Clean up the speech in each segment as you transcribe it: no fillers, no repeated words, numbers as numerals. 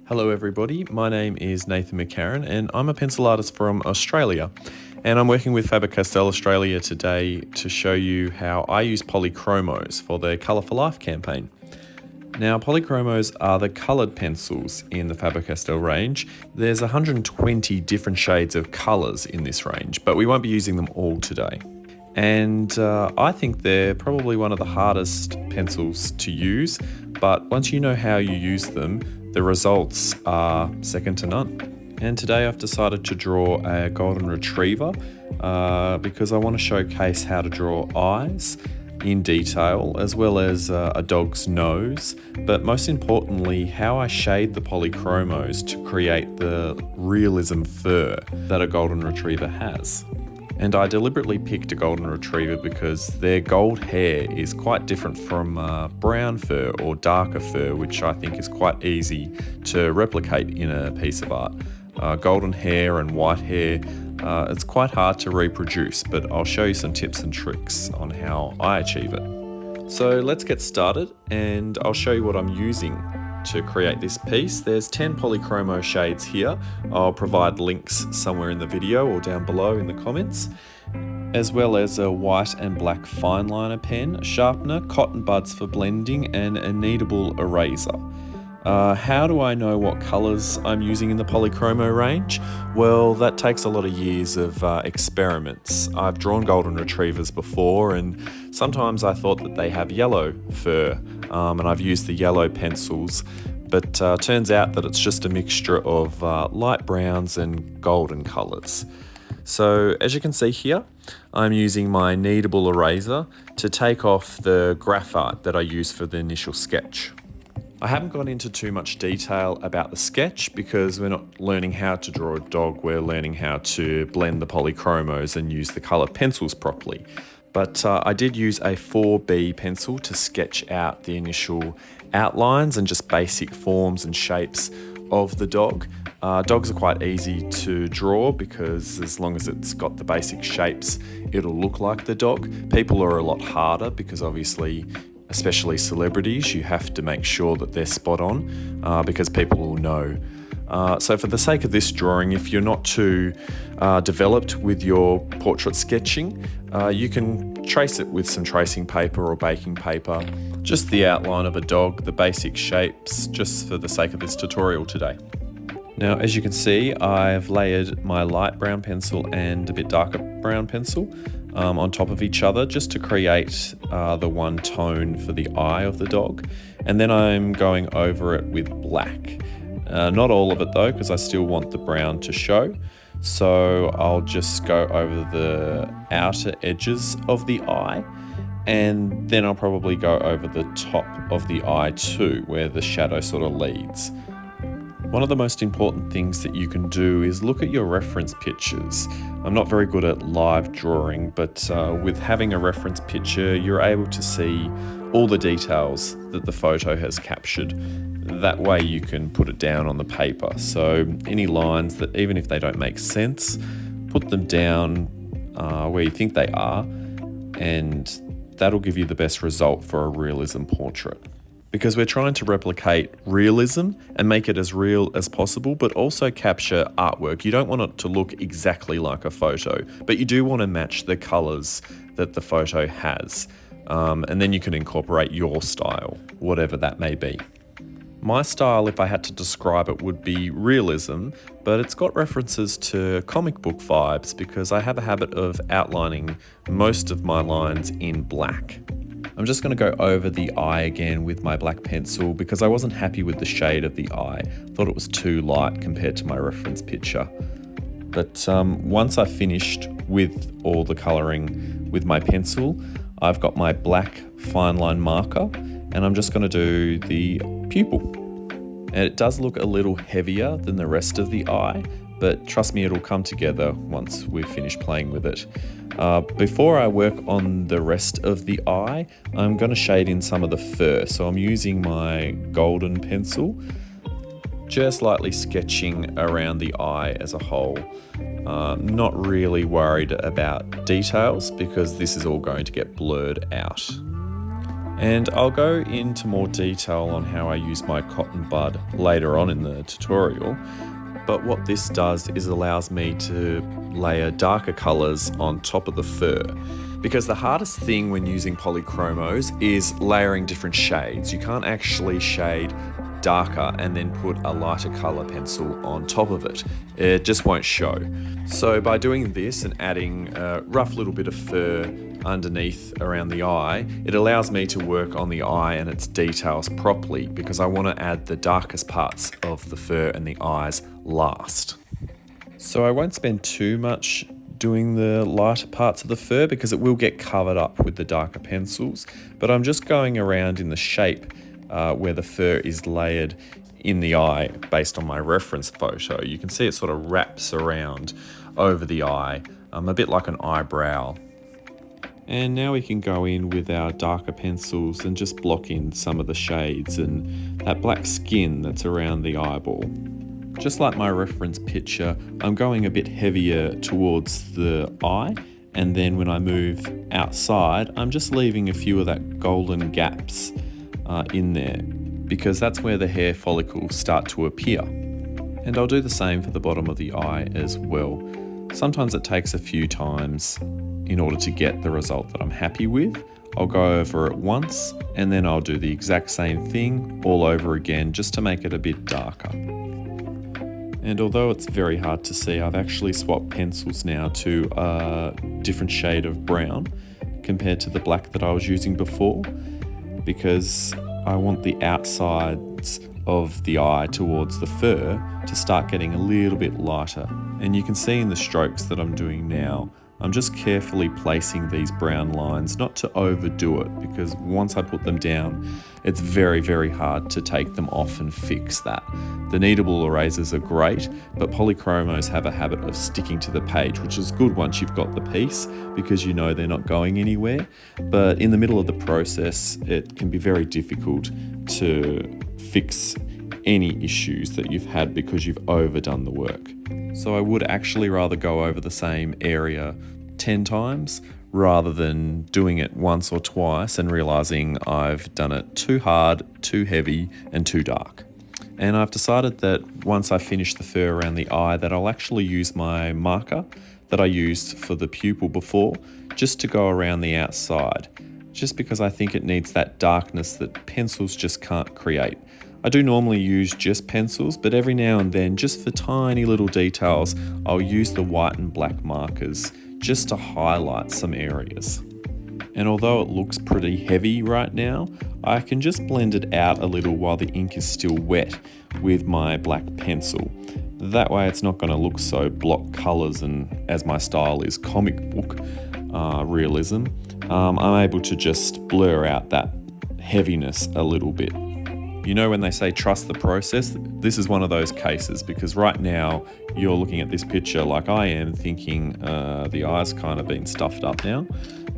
Hello everybody, my name is Nathan McCarran and I'm a pencil artist from Australia, and I'm working with Faber Castell Australia today to show you how I use Polychromos for their Colour for Life campaign. Now, Polychromos are the coloured pencils in the Faber Castell range. There's 120 different shades of colours in this range, but we won't be using them all today. And I think they're probably one of the hardest pencils to use, but once you know how you use them, the results are second to none. And today I've decided to draw a golden retriever because I want to showcase how to draw eyes in detail, as well as a dog's nose, but most importantly how I shade the polychromos to create the realism fur that a golden retriever has. And I deliberately picked a golden retriever because their gold hair is quite different from brown fur or darker fur, which I think is quite easy to replicate in a piece of art. Golden hair and white hair, it's quite hard to reproduce, but I'll show you some tips and tricks on how I achieve it. So let's get started, and I'll show you what I'm using to create this piece. There's 10 polychromo shades here. I'll provide links somewhere in the video or down below in the comments, as well as a white and black fine liner pen, a sharpener, cotton buds for blending, and a kneadable eraser. How do I know what colours I'm using in the polychromo range? Well, that takes a lot of years of experiments. I've drawn golden retrievers before, and sometimes I thought that they have yellow fur, and I've used the yellow pencils, but turns out that it's just a mixture of light browns and golden colours. So as you can see here, I'm using my kneadable eraser to take off the graphite that I used for the initial sketch. I haven't gone into too much detail about the sketch because we're not learning how to draw a dog, we're learning how to blend the polychromos and use the colour pencils properly. But I did use a 4B pencil to sketch out the initial outlines and just basic forms and shapes of the dog. Dogs are quite easy to draw because as long as it's got the basic shapes, it'll look like the dog. People are a lot harder because obviously, especially celebrities, you have to make sure that they're spot on because people will know. So for the sake of this drawing, if you're not too developed with your portrait sketching, you can trace it with some tracing paper or baking paper, just the outline of a dog, the basic shapes, just for the sake of this tutorial today. Now, as you can see, I've layered my light brown pencil and a bit darker brown pencil on top of each other just to create the one tone for the eye of the dog. And then I'm going over it with black. Not all of it though, because I still want the brown to show. So I'll just go over the outer edges of the eye, and then I'll probably go over the top of the eye too, where the shadow sort of leads. One of the most important things that you can do is look at your reference pictures. I'm not very good at live drawing, but with having a reference picture, you're able to see all the details that the photo has captured. That way you can put it down on the paper. So any lines that, even if they don't make sense, put them down where you think they are, and that'll give you the best result for a realism portrait. Because we're trying to replicate realism and make it as real as possible, but also capture artwork. You don't want it to look exactly like a photo, but you do want to match the colours that the photo has. And then you can incorporate your style, whatever that may be. My style, if I had to describe it, would be realism, but it's got references to comic book vibes because I have a habit of outlining most of my lines in black. I'm just going to go over the eye again with my black pencil because I wasn't happy with the shade of the eye. Thought it was too light compared to my reference picture. But once I've finished with all the colouring with my pencil, I've got my black fine line marker and I'm just going to do the pupil. And it does look a little heavier than the rest of the eye, but trust me, it'll come together once we've finished playing with it. Before I work on the rest of the eye, I'm going to shade in some of the fur. So I'm using my golden pencil, just lightly sketching around the eye as a whole. Not really worried about details because this is all going to get blurred out. And I'll go into more detail on how I use my cotton bud later on in the tutorial. But what this does is allows me to layer darker colours on top of the fur. Because the hardest thing when using Polychromos is layering different shades. You can't actually shade darker and then put a lighter colour pencil on top of it. It just won't show. So by doing this and adding a rough little bit of fur underneath around the eye, it allows me to work on the eye and its details properly, because I want to add the darkest parts of the fur and the eyes last. So I won't spend too much doing the lighter parts of the fur because it will get covered up with the darker pencils, but I'm just going around in the shape where the fur is layered in the eye based on my reference photo. You can see it sort of wraps around over the eye, a bit like an eyebrow. And now we can go in with our darker pencils and just block in some of the shades and that black skin that's around the eyeball. Just like my reference picture, I'm going a bit heavier towards the eye, and then when I move outside, I'm just leaving a few of that golden gaps in there, because that's where the hair follicles start to appear. And I'll do the same for the bottom of the eye as well. Sometimes it takes a few times in order to get the result that I'm happy with. I'll go over it once and then I'll do the exact same thing all over again just to make it a bit darker. And although it's very hard to see, I've actually swapped pencils now to a different shade of brown compared to the black that I was using before, because I want the outsides of the eye towards the fur to start getting a little bit lighter. And you can see in the strokes that I'm doing now, I'm just carefully placing these brown lines, not to overdo it, because once I put them down, it's very, very hard to take them off and fix that. The kneadable erasers are great, but Polychromos have a habit of sticking to the page, which is good once you've got the piece, because you know they're not going anywhere. But in the middle of the process, it can be very difficult to fix any issues that you've had because you've overdone the work. So I would actually rather go over the same area 10 times rather than doing it once or twice and realizing I've done it too hard, too heavy, and too dark. And I've decided that once I finish the fur around the eye, that I'll actually use my marker that I used for the pupil before, just to go around the outside, just because I think it needs that darkness that pencils just can't create. I do normally use just pencils, but every now and then, just for tiny little details, I'll use the white and black markers just to highlight some areas. And although it looks pretty heavy right now, I can just blend it out a little while the ink is still wet with my black pencil. That way it's not going to look so block colours, and as my style is comic book realism, I'm able to just blur out that heaviness a little bit. You know when they say trust the process, this is one of those cases, because right now you're looking at this picture like I am thinking the eye's kind of been stuffed up now.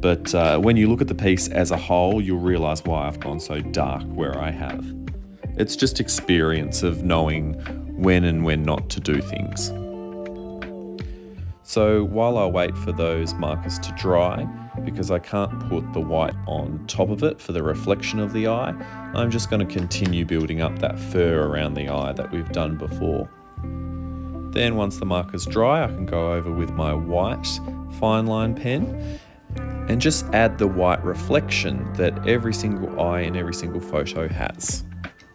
But when you look at the piece as a whole, you'll realise why I've gone so dark where I have. It's just experience of knowing when and when not to do things. So while I wait for those markers to dry, because I can't put the white on top of it for the reflection of the eye, I'm just going to continue building up that fur around the eye that we've done before. Then once the marker's dry, I can go over with my white fine line pen and just add the white reflection that every single eye in every single photo has.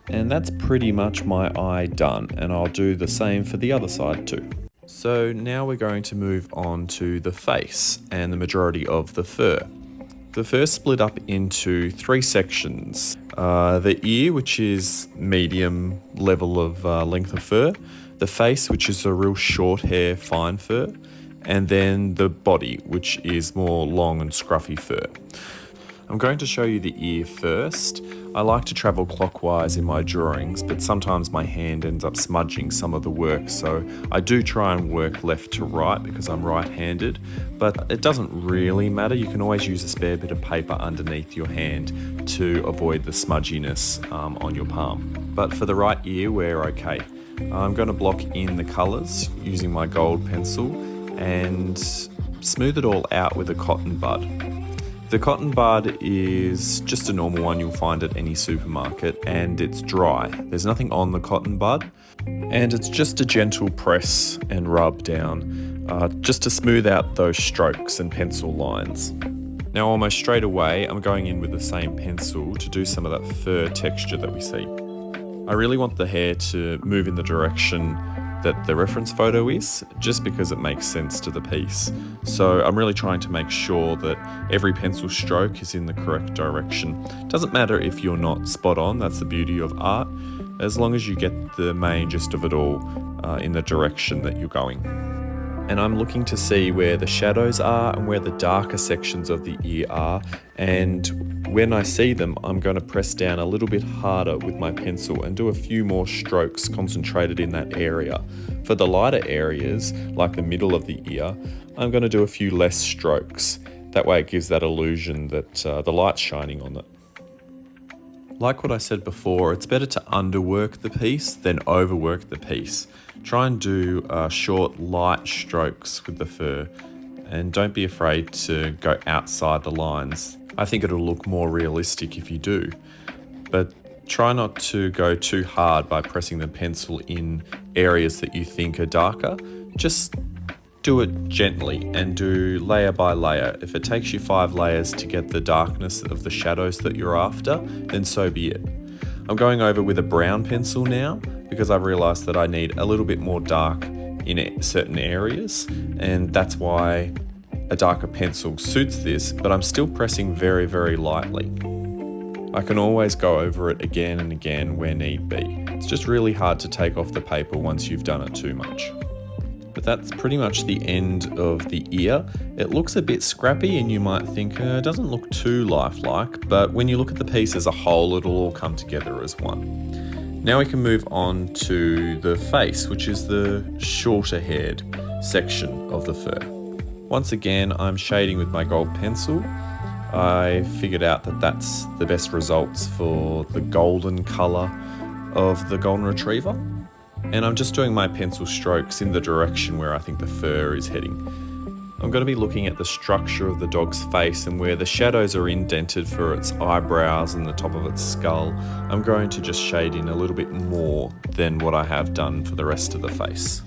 And that's pretty much my eye done, and I'll do the same for the other side too. So now we're going to move on to the face and the majority of the fur. The fur split up into 3 sections. The ear, which is medium level of length of fur, the face, which is a real short hair, fine fur, and then the body, which is more long and scruffy fur. I'm going to show you the ear first. I like to travel clockwise in my drawings, but sometimes my hand ends up smudging some of the work, so I do try and work left to right because I'm right-handed, but it doesn't really matter. You can always use a spare bit of paper underneath your hand to avoid the smudginess on your palm. But for the right ear, we're okay. I'm going to block in the colours using my gold pencil and smooth it all out with a cotton bud. The cotton bud is just a normal one you'll find at any supermarket, and it's dry. There's nothing on the cotton bud, and it's just a gentle press and rub down, just to smooth out those strokes and pencil lines. Now almost straight away, I'm going in with the same pencil to do some of that fur texture that we see. I really want the hair to move in the direction that the reference photo is, just because it makes sense to the piece. So I'm really trying to make sure that every pencil stroke is in the correct direction. Doesn't matter if you're not spot on, that's the beauty of art, as long as you get the main gist of it all in the direction that you're going. And I'm looking to see where the shadows are and where the darker sections of the ear are, and when I see them, I'm going to press down a little bit harder with my pencil and do a few more strokes concentrated in that area. For the lighter areas, like the middle of the ear, I'm going to do a few less strokes. That way it gives that illusion that the light's shining on it. Like what I said before, it's better to underwork the piece than overwork the piece. Try and do short, light strokes with the fur, and don't be afraid to go outside the lines. I think it'll look more realistic if you do, but try not to go too hard by pressing the pencil in areas that you think are darker. Just do it gently and do layer by layer. If it takes you 5 layers to get the darkness of the shadows that you're after, then so be it. I'm going over with a brown pencil now because I've realized that I need a little bit more dark in certain areas, and that's why a darker pencil suits this, but I'm still pressing very, very lightly. I can always go over it again and again where need be. It's just really hard to take off the paper once you've done it too much. But that's pretty much the end of the ear. It looks a bit scrappy and you might think it doesn't look too lifelike, but when you look at the piece as a whole, it'll all come together as one. Now we can move on to the face, which is the shorter haired section of the fur. Once again, I'm shading with my gold pencil. I figured out that that's the best results for the golden colour of the golden retriever. And I'm just doing my pencil strokes in the direction where I think the fur is heading. I'm going to be looking at the structure of the dog's face and where the shadows are indented for its eyebrows and the top of its skull. I'm going to just shade in a little bit more than what I have done for the rest of the face.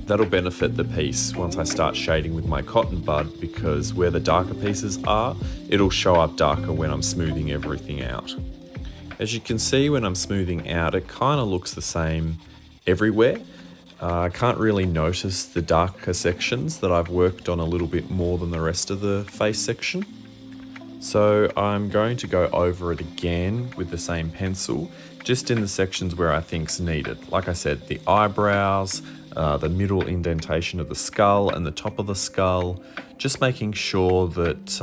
That'll benefit the piece once I start shading with my cotton bud, because where the darker pieces are, it'll show up darker when I'm smoothing everything out. As you can see, when I'm smoothing out, it kind of looks the same everywhere. I can't really notice the darker sections that I've worked on a little bit more than the rest of the face section. So I'm going to go over it again with the same pencil, just in the sections where I think's needed. Like I said, the eyebrows, the middle indentation of the skull and the top of the skull, just making sure that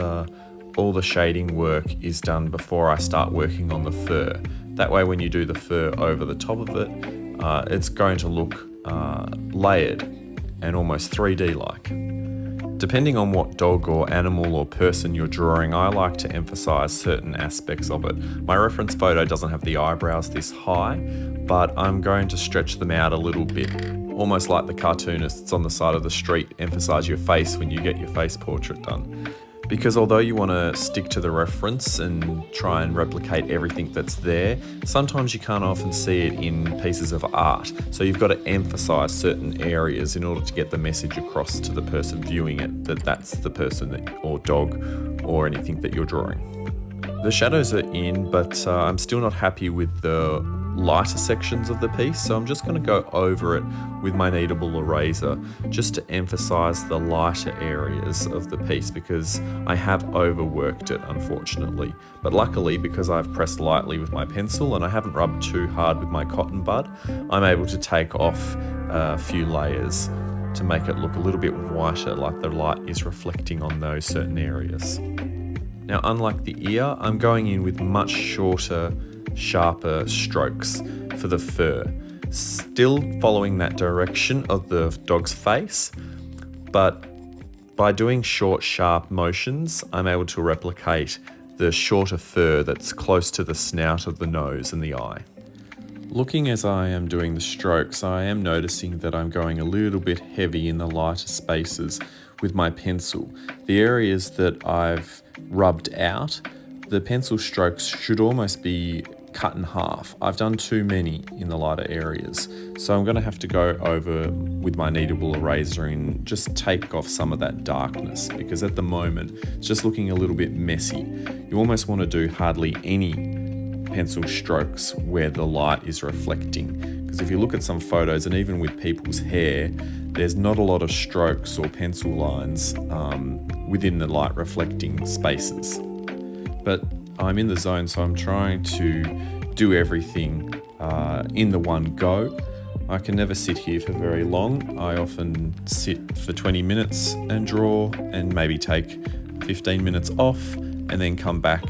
all the shading work is done before I start working on the fur. That way when you do the fur over the top of it, it's going to look layered and almost 3D-like. Depending on what dog or animal or person you're drawing, I like to emphasize certain aspects of it. My reference photo doesn't have the eyebrows this high, but I'm going to stretch them out a little bit, almost like the cartoonists on the side of the street emphasize your face when you get your face portrait done. Because although you want to stick to the reference and try and replicate everything that's there, sometimes you can't often see it in pieces of art. So you've got to emphasize certain areas in order to get the message across to the person viewing it, that that's the person or dog or anything that you're drawing. The shadows are in, but I'm still not happy with the lighter sections of the piece, so I'm just going to go over it with my kneadable eraser just to emphasize the lighter areas of the piece, because I have overworked it, unfortunately. But luckily, because I've pressed lightly with my pencil and I haven't rubbed too hard with my cotton bud, I'm able to take off a few layers to make it look a little bit whiter, like the light is reflecting on those certain areas. Now, unlike the ear, I'm going in with much shorter, sharper strokes for the fur, still following that direction of the dog's face, but by doing short, sharp motions, I'm able to replicate the shorter fur that's close to the snout of the nose and the eye. Looking as I am doing the strokes, I am noticing that I'm going a little bit heavy in the lighter spaces with my pencil. The areas that I've rubbed out, the pencil strokes should almost be cut in half. I've done too many in the lighter areas, so I'm going to have to go over with my kneadable eraser and just take off some of that darkness, because at the moment it's just looking a little bit messy. You almost want to do hardly any pencil strokes where the light is reflecting, because if you look at some photos, and even with people's hair, there's not a lot of strokes or pencil lines within the light reflecting spaces. But I'm in the zone, so I'm trying to do everything in the one go. I can never sit here for very long. I often sit for 20 minutes and draw, and maybe take 15 minutes off and then come back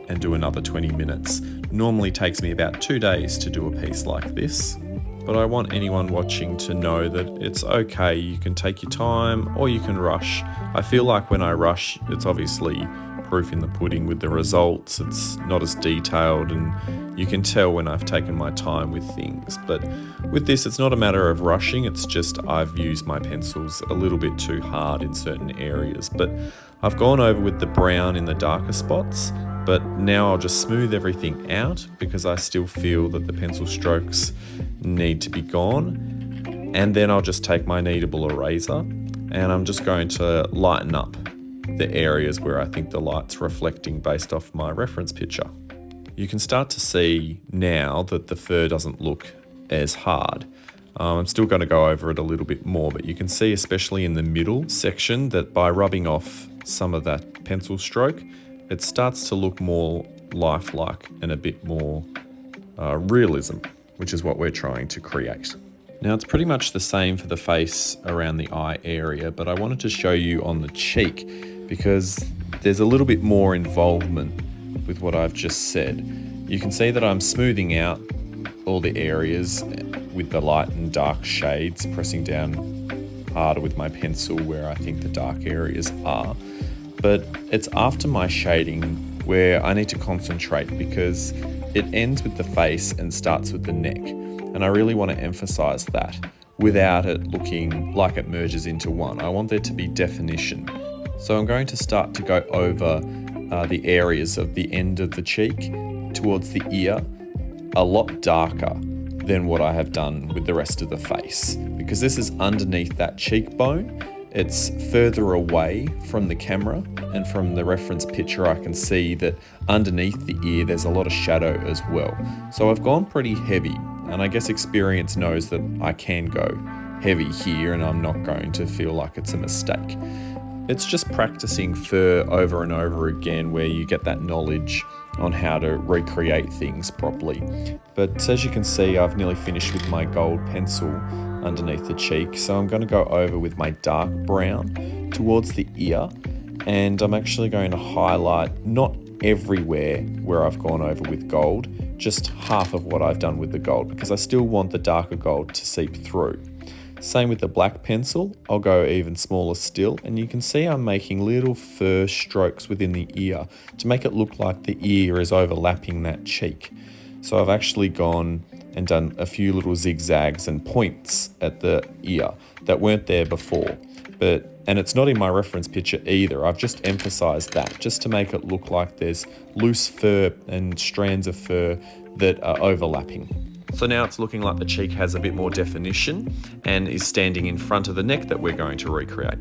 and do another 20 minutes. Normally takes me about 2 days to do a piece like this. But I want anyone watching to know that it's okay. You can take your time or you can rush. I feel like when I rush, it's obviously proof in the pudding with the results. It's not as detailed, and you can tell when I've taken my time with things. But with this, it's not a matter of rushing, it's just I've used my pencils a little bit too hard in certain areas. But I've gone over with the brown in the darker spots, but now I'll just smooth everything out because I still feel that the pencil strokes need to be gone. And then I'll just take my kneadable eraser and I'm just going to lighten up the areas where I think the light's reflecting based off my reference picture. You can start to see now that the fur doesn't look as hard. I'm still going to go over it a little bit more, but you can see especially in the middle section that by rubbing off some of that pencil stroke, it starts to look more lifelike and a bit more realism, which is what we're trying to create. Now it's pretty much the same for the face around the eye area, but I wanted to show you on the cheek because there's a little bit more involvement with what I've just said. You can see that I'm smoothing out all the areas with the light and dark shades, pressing down harder with my pencil where I think the dark areas are. But it's after my shading where I need to concentrate because it ends with the face and starts with the neck. And I really want to emphasize that without it looking like it merges into one. I want there to be definition. So I'm going to start to go over the areas of the end of the cheek towards the ear a lot darker than what I have done with the rest of the face, because this is underneath that cheekbone. It's further away from the camera, and from the reference picture I can see that underneath the ear there's a lot of shadow as well. So I've gone pretty heavy, and I guess experience knows that I can go heavy here and I'm not going to feel like it's a mistake. It's just practicing fur over and over again where you get that knowledge on how to recreate things properly. But as you can see, I've nearly finished with my gold pencil underneath the cheek, so I'm going to go over with my dark brown towards the ear, and I'm actually going to highlight not everywhere where I've gone over with gold, just half of what I've done with the gold, because I still want the darker gold to seep through. Same with the black pencil, I'll go even smaller still, and you can see I'm making little fur strokes within the ear to make it look like the ear is overlapping that cheek. So I've actually gone and done a few little zigzags and points at the ear that weren't there before. And it's not in my reference picture either, I've just emphasized that just to make it look like there's loose fur and strands of fur that are overlapping. So now it's looking like the cheek has a bit more definition and is standing in front of the neck that we're going to recreate.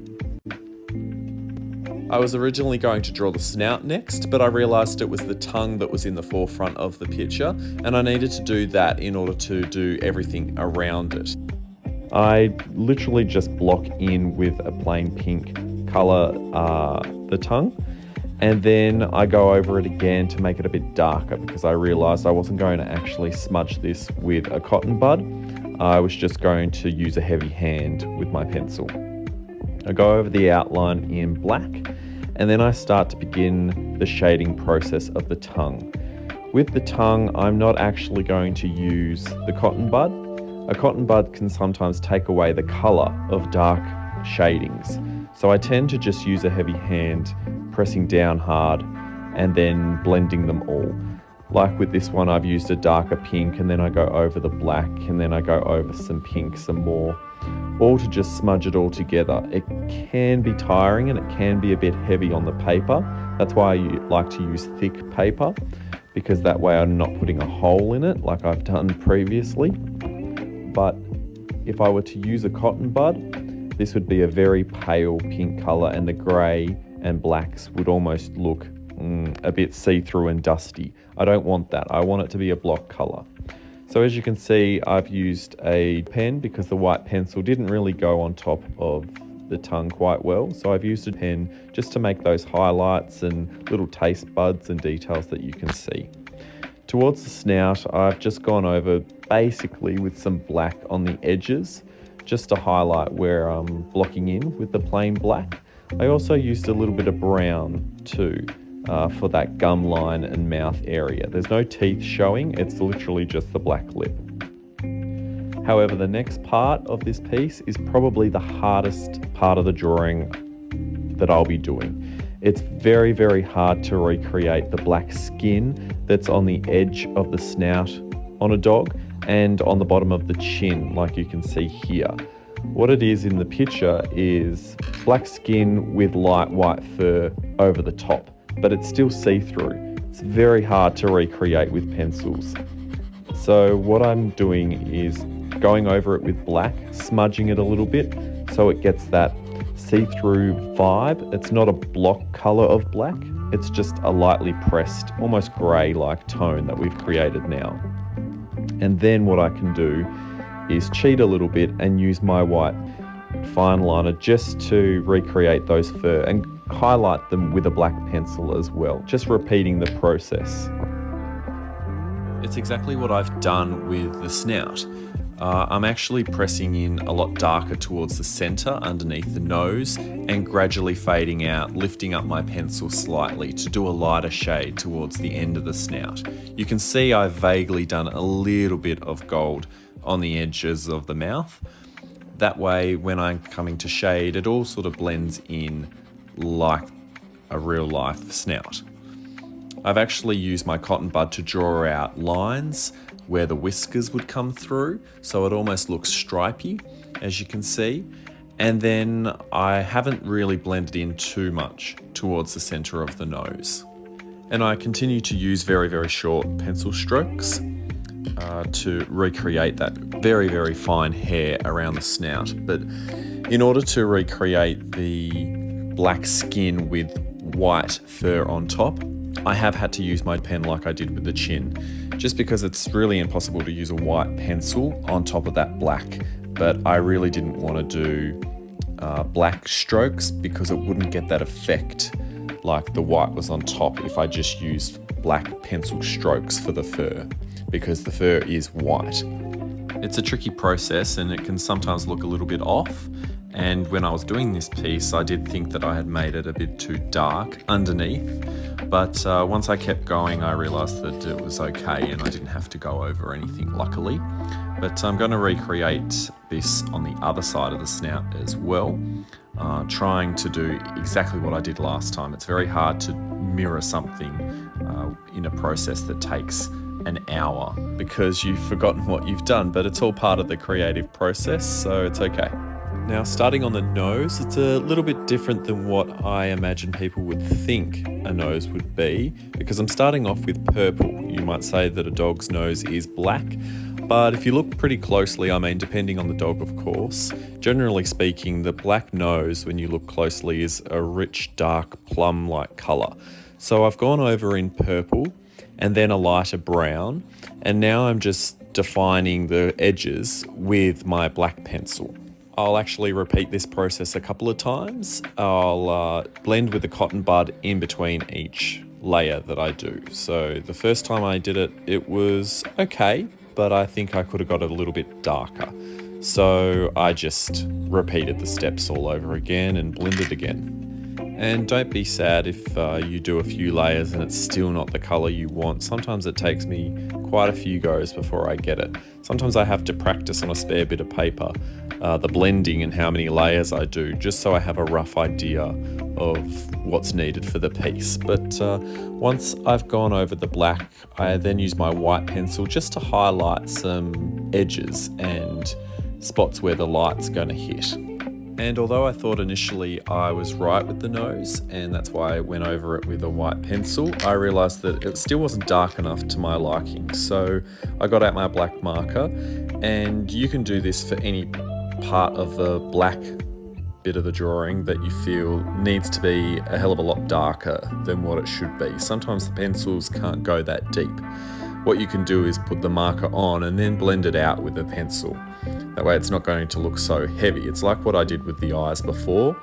I was originally going to draw the snout next, but I realised it was the tongue that was in the forefront of the picture, and I needed to do that in order to do everything around it. I literally just block in with a plain pink colour the tongue, and then I go over it again to make it a bit darker because I realised I wasn't going to actually smudge this with a cotton bud. I was just going to use a heavy hand with my pencil. I go over the outline in black, and then I start to begin the shading process of the tongue. With the tongue, I'm not actually going to use the cotton bud. A cotton bud can sometimes take away the colour of dark shadings. So I tend to just use a heavy hand, pressing down hard and then blending them all. Like with this one, I've used a darker pink, and then I go over the black, and then I go over some pink some more. or to just smudge it all together. It can be tiring and it can be a bit heavy on the paper. That's why I like to use thick paper, because that way I'm not putting a hole in it like I've done previously. But if I were to use a cotton bud, this would be a very pale pink colour, and the grey and blacks would almost look a bit see-through and dusty. I don't want that. I want it to be a block colour. So as you can see, I've used a pen because the white pencil didn't really go on top of the tongue quite well. So I've used a pen just to make those highlights and little taste buds and details that you can see. Towards the snout, I've just gone over basically with some black on the edges, just to highlight where I'm blocking in with the plain black. I also used a little bit of brown too, for that gum line and mouth area. There's no teeth showing, it's literally just the black lip. However, the next part of this piece is probably the hardest part of the drawing that I'll be doing. It's very, very hard to recreate the black skin that's on the edge of the snout on a dog and on the bottom of the chin, like you can see here. What it is in the picture is black skin with light white fur over the top, but it's still see-through. It's very hard to recreate with pencils. So what I'm doing is going over it with black, smudging it a little bit so it gets that see-through vibe. It's not a block color of black, it's just a lightly pressed, almost grey-like tone that we've created now. And then what I can do is cheat a little bit and use my white fine liner just to recreate those fur and highlight them with a black pencil as well, just repeating the process. It's exactly what I've done with the snout. I'm actually pressing in a lot darker towards the center underneath the nose and gradually fading out, lifting up my pencil slightly to do a lighter shade towards the end of the snout. You can see I've vaguely done a little bit of gold on the edges of the mouth. That way, when I'm coming to shade, it all sort of blends in like a real life snout. I've actually used my cotton bud to draw out lines where the whiskers would come through, so it almost looks stripy, as you can see. And then I haven't really blended in too much towards the center of the nose. And I continue to use very, very short pencil strokes to recreate that very, very fine hair around the snout. But in order to recreate the black skin with white fur on top, I have had to use my pen like I did with the chin, just because it's really impossible to use a white pencil on top of that black. But I really didn't want to do black strokes because it wouldn't get that effect like the white was on top if I just used black pencil strokes for the fur, because the fur is white. It's a tricky process and it can sometimes look a little bit off. And when I was doing this piece, I did think that I had made it a bit too dark underneath. But once I kept going, I realized that it was okay and I didn't have to go over anything, luckily. But I'm going to recreate this on the other side of the snout as well, trying to do exactly what I did last time. It's very hard to mirror something in a process that takes an hour because you've forgotten what you've done, but it's all part of the creative process, so it's okay. Now, starting on the nose, it's a little bit different than what I imagine people would think a nose would be, because I'm starting off with purple. You might say that a dog's nose is black, but if you look pretty closely, I mean, depending on the dog, of course, generally speaking, the black nose, when you look closely, is a rich, dark, plum-like colour. So I've gone over in purple and then a lighter brown, and now I'm just defining the edges with my black pencil. I'll actually repeat this process a couple of times. I'll blend with the cotton bud in between each layer that I do. So the first time I did it, it was okay, but I think I could have got it a little bit darker. So I just repeated the steps all over again and blended again. And don't be sad if you do a few layers and it's still not the color you want. Sometimes it takes me quite a few goes before I get it. Sometimes I have to practice on a spare bit of paper the blending and how many layers I do, just so I have a rough idea of what's needed for the piece. But once I've gone over the black, I then use my white pencil just to highlight some edges and spots where the light's going to hit. And although I thought initially I was right with the nose, and that's why I went over it with a white pencil, I realised that it still wasn't dark enough to my liking. So I got out my black marker, and you can do this for any part of the black bit of the drawing that you feel needs to be a hell of a lot darker than what it should be. Sometimes the pencils can't go that deep. What you can do is put the marker on and then blend it out with a pencil. That way it's not going to look so heavy. It's like what I did with the eyes before.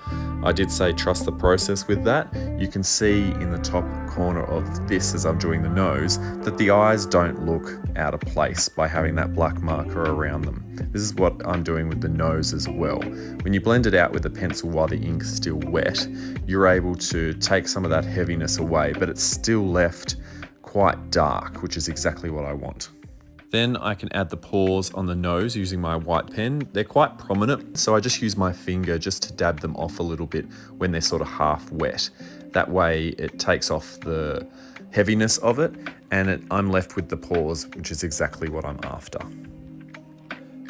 I did say trust the process with that. You can see in the top corner of this as I'm doing the nose that the eyes don't look out of place by having that black marker around them. This is what I'm doing with the nose as well. When you blend it out with the pencil while the ink's still wet, you're able to take some of that heaviness away, but it's still left quite dark, which is exactly what I want. Then I can add the pores on the nose using my white pen. They're quite prominent, so I just use my finger just to dab them off a little bit when they're sort of half wet. That way it takes off the heaviness of it, and I'm left with the pores, which is exactly what I'm after.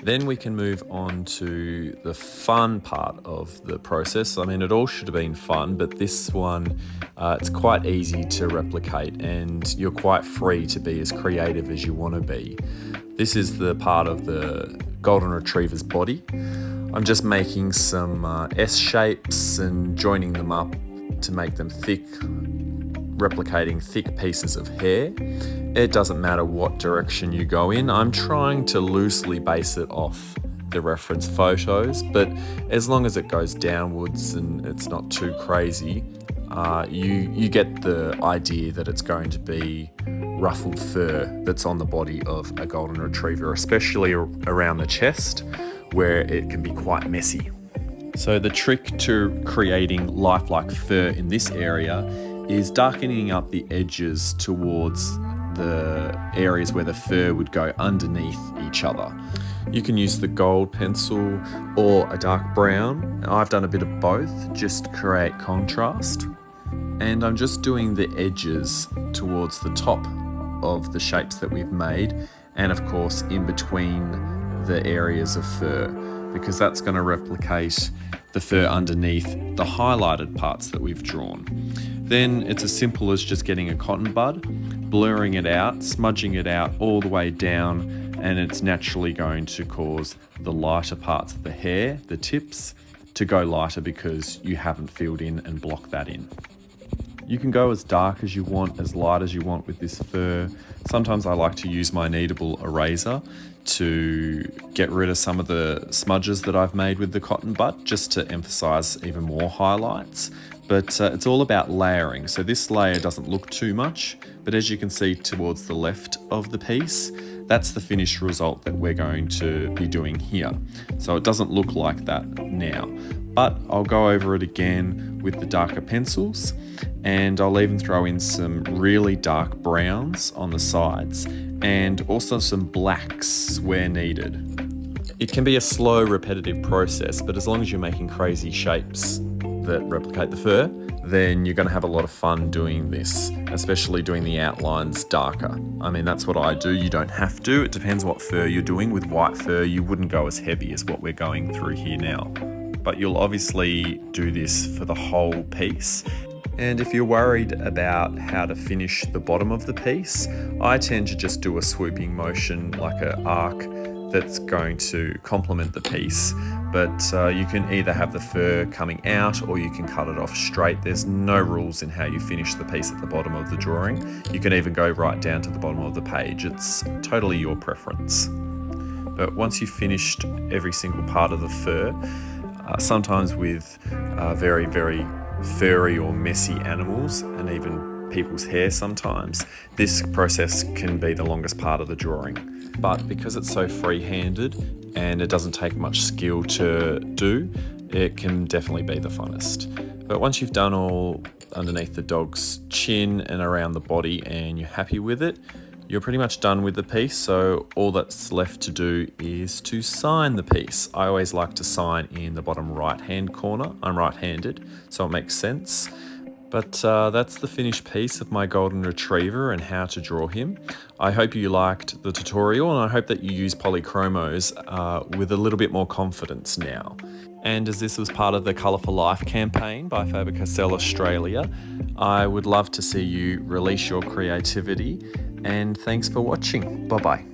Then we can move on to the fun part of the process. I mean, it all should have been fun, but this one, it's quite easy to replicate, and you're quite free to be as creative as you want to be. This is the part of the golden retriever's body. I'm just making some S shapes and joining them up to make them thick, replicating thick pieces of hair. It doesn't matter what direction you go in. I'm trying to loosely base it off the reference photos, but as long as it goes downwards and it's not too crazy, you get the idea that it's going to be ruffled fur that's on the body of a golden retriever, especially around the chest where it can be quite messy. So the trick to creating lifelike fur in this area is darkening up the edges towards the areas where the fur would go underneath each other. You can use the gold pencil or a dark brown. I've done a bit of both just to create contrast. And I'm just doing the edges towards the top of the shapes that we've made, and of course in between the areas of fur, because that's going to replicate the fur underneath the highlighted parts that we've drawn. Then it's as simple as just getting a cotton bud, blurring it out, smudging it out all the way down, and it's naturally going to cause the lighter parts of the hair, the tips, to go lighter because you haven't filled in and blocked that in. You can go as dark as you want, as light as you want with this fur. Sometimes I like to use my kneadable eraser to get rid of some of the smudges that I've made with the cotton bud, just to emphasize even more highlights. But it's all about layering. So this layer doesn't look too much, but as you can see towards the left of the piece, that's the finished result that we're going to be doing here. So it doesn't look like that now, but I'll go over it again with the darker pencils, and I'll even throw in some really dark browns on the sides and also some blacks where needed. It can be a slow, repetitive process, but as long as you're making crazy shapes that replicate the fur, then you're going to have a lot of fun doing this, especially doing the outlines darker. I mean, that's what I do. You don't have to. It depends what fur you're doing. With white fur, you wouldn't go as heavy as what we're going through here now. But you'll obviously do this for the whole piece. And if you're worried about how to finish the bottom of the piece, I tend to just do a swooping motion like an arc that's going to complement the piece. But you can either have the fur coming out or you can cut it off straight. There's no rules in how you finish the piece at the bottom of the drawing. You can even go right down to the bottom of the page. It's totally your preference. But once you've finished every single part of the fur, sometimes with very, very furry or messy animals, and even people's hair sometimes, this process can be the longest part of the drawing. But because it's so free-handed and it doesn't take much skill to do, it can definitely be the funnest. But once you've done all underneath the dog's chin and around the body and you're happy with it, you're pretty much done with the piece. So all that's left to do is to sign the piece. I always like to sign in the bottom right-hand corner. I'm right-handed, so it makes sense. But that's the finished piece of my golden retriever and how to draw him. I hope you liked the tutorial, and I hope that you use Polychromos with a little bit more confidence now. And as this was part of the Colour for Life campaign by Faber Castell Australia, I would love to see you release your creativity, and thanks for watching. Bye bye.